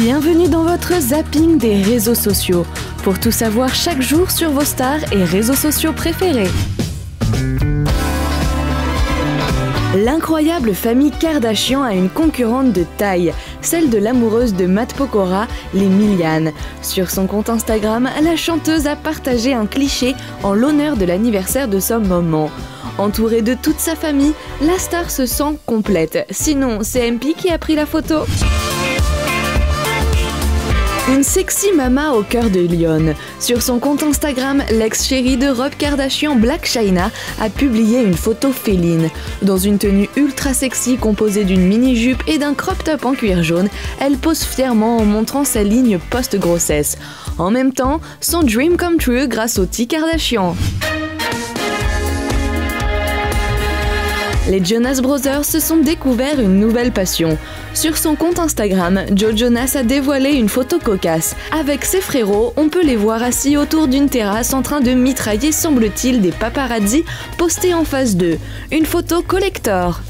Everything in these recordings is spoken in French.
Bienvenue dans votre zapping des réseaux sociaux, pour tout savoir chaque jour sur vos stars et réseaux sociaux préférés. L'incroyable famille Kardashian a une concurrente de taille, celle de l'amoureuse de Matt Pokora, les Milian. Sur son compte Instagram, la chanteuse a partagé un cliché en l'honneur de l'anniversaire de son maman. Entourée de toute sa famille, la star se sent complète. Sinon, c'est MP qui a pris la photo. Une sexy mama au cœur de Lyon. Sur son compte Instagram, l'ex-chérie de Rob Kardashian, Blac Chyna, a publié une photo féline. Dans une tenue ultra sexy composée d'une mini-jupe et d'un crop top en cuir jaune, elle pose fièrement en montrant sa ligne post-grossesse. En même temps, son dream come true grâce au T Kardashian. Les Jonas Brothers se sont découverts une nouvelle passion. Sur son compte Instagram, Joe Jonas a dévoilé une photo cocasse. Avec ses frérots, on peut les voir assis autour d'une terrasse en train de mitrailler, semble-t-il, des paparazzis postés en face d'eux. Une photo collector.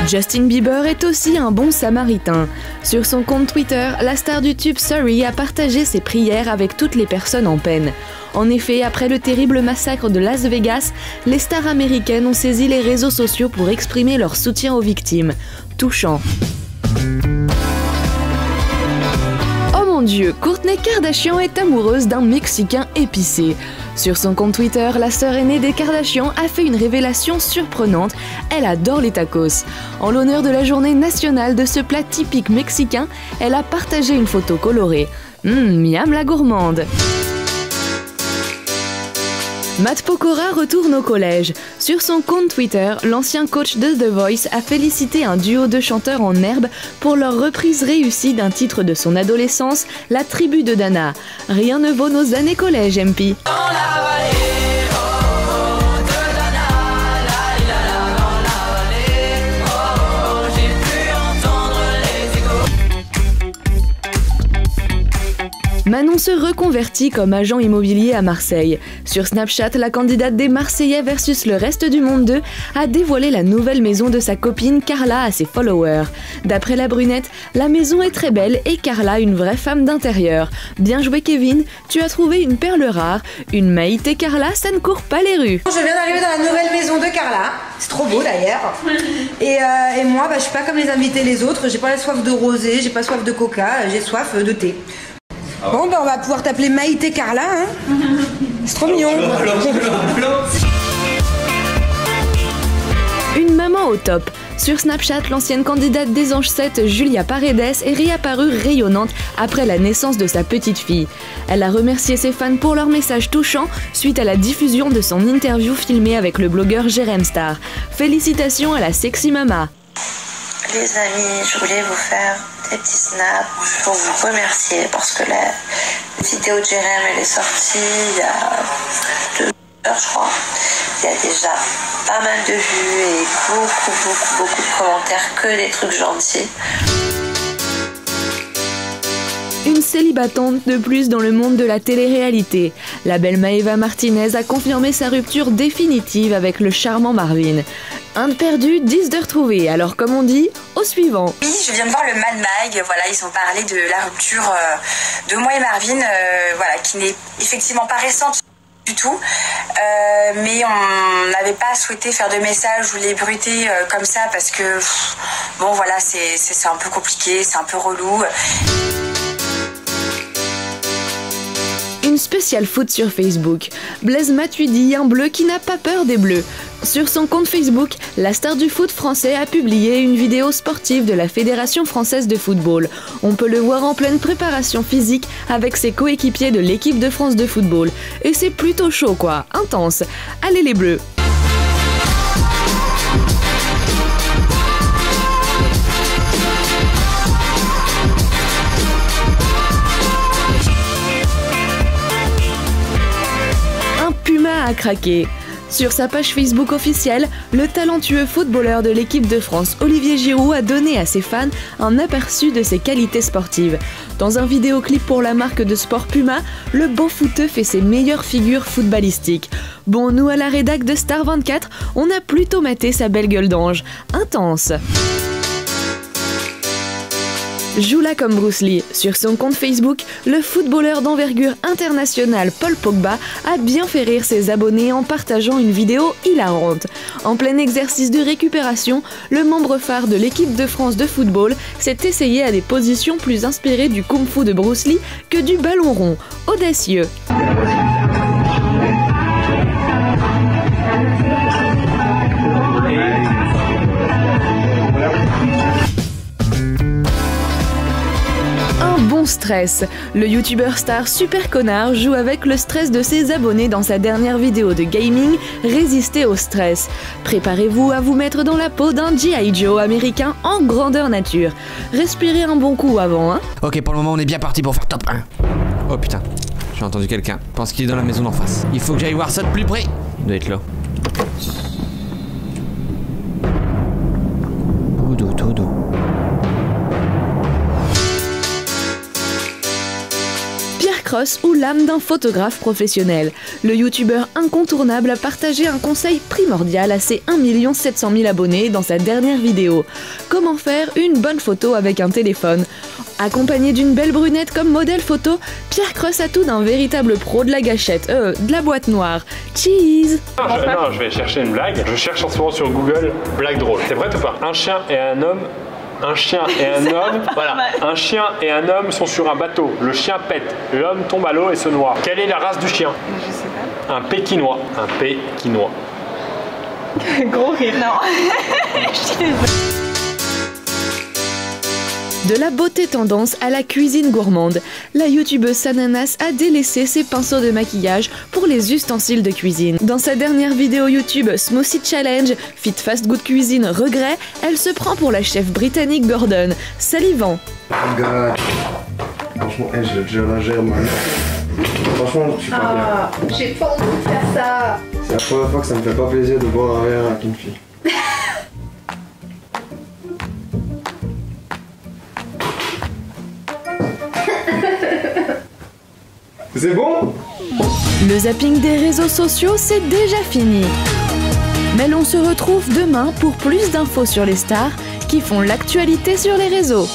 Justin Bieber est aussi un bon samaritain. Sur son compte Twitter, la star du tube Sorry a partagé ses prières avec toutes les personnes en peine. En effet, après le terrible massacre de Las Vegas, les stars américaines ont saisi les réseaux sociaux pour exprimer leur soutien aux victimes. Touchant. Oh mon Dieu, Kourtney Kardashian est amoureuse d'un Mexicain épicé. Sur son compte Twitter, la sœur aînée des Kardashian a fait une révélation surprenante. Elle adore les tacos. En l'honneur de la journée nationale de ce plat typique mexicain, elle a partagé une photo colorée. Miam la gourmande. Matt Pokora retourne au collège. Sur son compte Twitter, l'ancien coach de The Voice a félicité un duo de chanteurs en herbe pour leur reprise réussie d'un titre de son adolescence, La Tribu de Dana. Rien ne vaut nos années collège, MP. Manon se reconvertit comme agent immobilier à Marseille. Sur Snapchat, la candidate des Marseillais versus le reste du monde 2 a dévoilé la nouvelle maison de sa copine Carla à ses followers. D'après la brunette, la maison est très belle et Carla une vraie femme d'intérieur. Bien joué Kevin, tu as trouvé une perle rare. Une Maïté Carla, ça ne court pas les rues. Je viens d'arriver dans la nouvelle maison de Carla. C'est trop beau d'ailleurs. Et moi, je suis pas comme les invités les autres. J'ai pas la soif de rosé, j'ai pas soif de coca, j'ai soif de thé. Bon, on va pouvoir t'appeler Maïté Carla, hein. C'est trop mignon. Une maman au top. Sur Snapchat, l'ancienne candidate des Anges 7, Julia Paredes, est réapparue rayonnante après la naissance de sa petite fille. Elle a remercié ses fans pour leurs messages touchants suite à la diffusion de son interview filmée avec le blogueur Jérém Star. Félicitations à la sexy mama. Les amis, je voulais vous faire des petits snaps pour vous remercier parce que la vidéo de Jérém elle est sortie il y a 2 heures je crois. Il y a déjà pas mal de vues et beaucoup de commentaires, que des trucs gentils. Une célibatante de plus dans le monde de la télé-réalité. La belle Maëva Martinez a confirmé sa rupture définitive avec le charmant Marvin. Un de perdu, 10 de retrouvé. Alors comme on dit, au suivant. Oui, je viens de voir le Mad Mag. Voilà, ils ont parlé de la rupture de moi et Marvin, voilà, qui n'est effectivement pas récente du tout. Mais on n'avait pas souhaité faire de messages ou les bruiter comme ça parce que, bon voilà, c'est un peu compliqué, c'est un peu relou. Une spéciale foot sur Facebook. Blaise Matuidi, un bleu qui n'a pas peur des bleus. Sur son compte Facebook, la star du foot français a publié une vidéo sportive de la Fédération française de football. On peut le voir en pleine préparation physique avec ses coéquipiers de l'équipe de France de football. Et c'est plutôt chaud quoi, intense. Allez les bleus! Puma a craqué. Sur sa page Facebook officielle, le talentueux footballeur de l'équipe de France, Olivier Giroud, a donné à ses fans un aperçu de ses qualités sportives. Dans un vidéoclip pour la marque de sport Puma, le beau footeux fait ses meilleures figures footballistiques. Bon, nous à la rédac de Star 24, on a plutôt maté sa belle gueule d'ange. Intense. Joue-la comme Bruce Lee. Sur son compte Facebook, le footballeur d'envergure internationale Paul Pogba a bien fait rire ses abonnés en partageant une vidéo hilarante. En plein exercice de récupération, le membre phare de l'équipe de France de football s'est essayé à des positions plus inspirées du kung-fu de Bruce Lee que du ballon rond. Audacieux. Bon stress. Le youtubeur star Super Connard joue avec le stress de ses abonnés dans sa dernière vidéo de gaming, Résister au stress. Préparez-vous à vous mettre dans la peau d'un G.I. Joe américain en grandeur nature. Respirez un bon coup avant, hein. Ok, pour le moment on est bien parti pour faire top 1. Oh putain, j'ai entendu quelqu'un. Je pense qu'il est dans la maison d'en face. Il faut que j'aille voir ça de plus près. Il doit être là. Todo. Cross ou l'âme d'un photographe professionnel. Le youtubeur incontournable a partagé un conseil primordial à ses 1 700 000 abonnés dans sa dernière vidéo. Comment faire une bonne photo avec un téléphone? Accompagné d'une belle brunette comme modèle photo, Pierre Cross a tout d'un véritable pro de la gâchette, de la boîte noire. Cheese! Non, je vais chercher une blague. Je cherche en ce moment sur Google blague drôle. C'est vrai ou pas? Un chien et un homme. Un chien et un homme, voilà, un chien et un homme sont sur un bateau. Le chien pète, l'homme tombe à l'eau et se noie. Quelle est la race du chien? Je sais pas. Un pékinois. Un pékinois. Gros rire, non. De la beauté tendance à la cuisine gourmande, la youtubeuse Sananas a délaissé ses pinceaux de maquillage pour les ustensiles de cuisine. Dans sa dernière vidéo YouTube Smoothie Challenge, Fit Fast Good Cuisine Regret, elle se prend pour la chef britannique Gordon, salivant. Oh god. Franchement, je la gère mal. Franchement, je suis pas bien. J'ai pas envie de faire ça. C'est la première fois que ça me fait pas plaisir de boire un verre avec une fille. C'est bon? Le zapping des réseaux sociaux, c'est déjà fini. Mais l'on se retrouve demain pour plus d'infos sur les stars qui font l'actualité sur les réseaux.